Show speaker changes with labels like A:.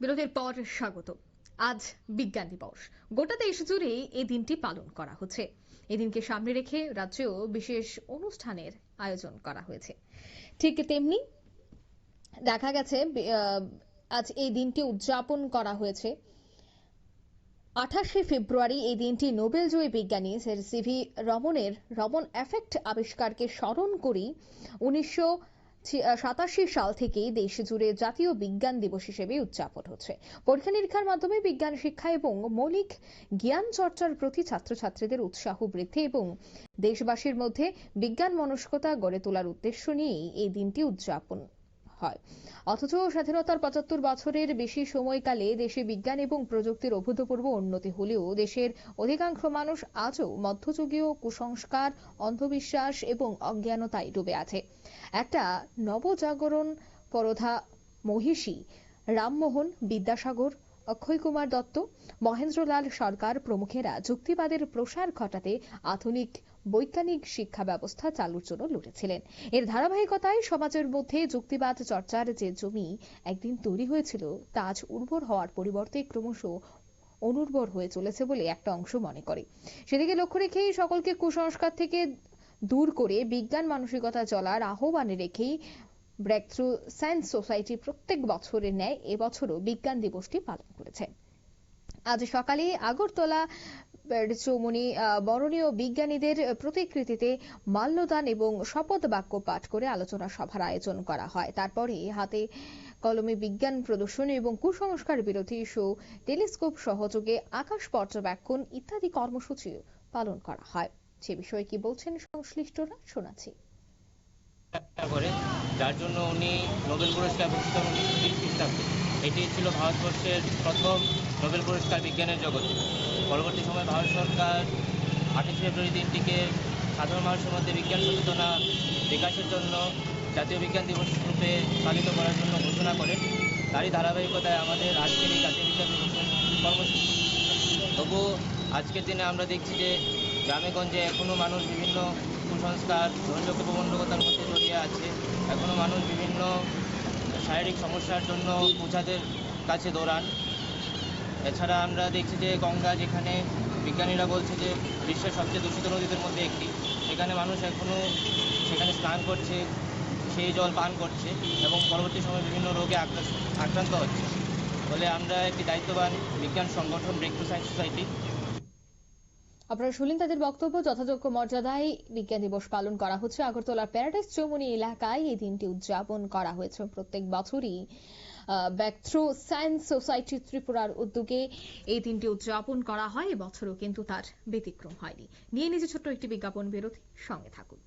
A: বিরতির পর স্বাগত। আজ বিজ্ঞান দিবস। গোটা দেশ জুড়ে এই দিনটি পালন করা হচ্ছে। এদিনকে সামনে রেখে রাজ্যেও বিশেষ অনুষ্ঠানের আয়োজন করা হয়েছে। ঠিক তেমনি দেখা গেছে আজ এই দিনটি উদযাপন করা হয়েছে 28 ফেব্রুয়ারি। এই দিনটি নোবেলজয়ী বিজ্ঞানী স্যার সিভি রমনের রমন এফেক্ট আবিষ্কারকে স্মরণ করি 1987 সাল থেকেই দেশ জুড়ে জাতীয় বিজ্ঞান দিবস হিসেবে উদযাপন হচ্ছে। পরীক্ষা নিরীক্ষার মাধ্যমে বিজ্ঞান শিক্ষা এবং মৌলিক জ্ঞান চর্চার প্রতি ছাত্রছাত্রীদের উৎসাহ বৃদ্ধি এবং দেশবাসীর মধ্যে বিজ্ঞান মনস্কতা গড়ে তোলার উদ্দেশ্য নিয়েই এই দিনটি উদযাপন হয়। অথচ স্বাধীনতার 75 বছরের বেশি সময়কালে দেশে বিজ্ঞান এবং প্রযুক্তির অভূতপূর্ব উন্নতি হলেও দেশের অধিকাংশ মানুষ আজও মধ্যযুগীয় কুসংস্কার, অন্ধবিশ্বাস এবং অজ্ঞানতায় ডুবে আছে। একটা নবজাগরণ পরধা মহিষী রামমোহন, বিদ্যাসাগর, অক্ষয় কুমার দত্ত, মহেন্দ্রলাল সরকার প্রমুখেরা যুক্তিবাদের প্রসার ঘটাতে আধুনিক বৈজ্ঞানিক শিক্ষা ব্যবস্থা চালুর জন্য লড়েছিলেন। এর ধারাবাহিকতায় সমাজের মধ্যে যুক্তিবাদ চর্চার যে জমি একদিন তৈরি হয়েছিল তা আজ উর্বর হওয়ার পরিবর্তে ক্রমশ অনুর্বর হয়ে চলেছে বলে একটা অংশ মনে করে। সেদিকে লক্ষ্য রেখেই সকলকে কুসংস্কার থেকে দূর করে বিজ্ঞান মানসিকতা চলার আহ্বানে রেখেই ব্রেক থ্রু সায়েন্স সোসাইটি প্রত্যেক বছরের ন্যায় এবছরও বিজ্ঞান দিবসটি পালন করেছে। আজ সকালে আগরতলা চৌমুনি বরণীয় বিজ্ঞানীদের প্রতিকৃতিতে মাল্যদান এবং শপথ বাক্য পাঠ করে আলোচনা সভার আয়োজন করা হয়। তারপরে হাতে কলমে বিজ্ঞান প্রদর্শনী এবং কুসংস্কার বিরোধী শো, টেলিস্কোপ সহযোগে আকাশ পর্যবেক্ষণ ইত্যাদি কর্মসূচি পালন করা হয়। সে বিষয়ে কি বলছেন সংশ্লিষ্টরা, শোনাচ্ছি।
B: যার জন্য উনি নোবেল পুরস্কার ভূষিত 1930 খ্রিস্টাব্দে। এটি ছিল ভারতবর্ষের প্রথম নোবেল পুরস্কার বিজ্ঞানের জগতে। পরবর্তী সময়ে ভারত সরকার 28 ফেব্রুয়ারি দিনটিকে সাধারণ মানুষের মধ্যে বিজ্ঞান সচেতনা বিকাশের জন্য জাতীয় বিজ্ঞান দিবস রূপে পালিত করার জন্য ঘোষণা করে। তারই ধারাবাহিকতায় আমাদের আজকের এই জাতীয় বিজ্ঞান দিবসের কর্মসূচি। তবু আজকের দিনে আমরা দেখছি যে গ্রামেগঞ্জে এখনও মানুষ বিভিন্ন কুসংস্কার, ধর্মীয় প্রবন্ধকতার মধ্যে জড়িয়ে আছে। এখনও মানুষ বিভিন্ন শারীরিক সমস্যার জন্য ওঝাদের কাছে দৌড়ান। এছাড়া আমরা দেখছি যে গঙ্গা, যেখানে বিজ্ঞানীরা বলছে যে বিশ্বের সবচেয়ে দূষিত নদীদের মধ্যে একটি, সেখানে মানুষ এখনও সেখানে স্নান করছে, সেই জল পান করছে এবং পরবর্তী সময়ে বিভিন্ন রোগে আক্রান্ত হচ্ছে। বলে আমরা একটি দায়িত্ববান বিজ্ঞান সংগঠন ব্রেক থ্রু সায়েন্স সোসাইটি।
A: আপনারা শুনলেন তাদের বক্তব্য। যথাযোগ্য মর্যাদায় বিজ্ঞান দিবস পালন করা হচ্ছে। আগরতলার প্যারাডাইস চৌমুনি এলাকায় এই দিনটি উদযাপন করা হয়েছে। প্রত্যেক বছরই ব্রেক থ্রু সায়েন্স সোসাইটি ত্রিপুরার উদ্যোগে এই দিনটি উদযাপন করা হয়। এবছরও কিন্তু তার ব্যতিক্রম হয়নি। নিয়ে নিজে ছোট্ট একটি বিজ্ঞাপন বিরতি, সঙ্গে থাকুন।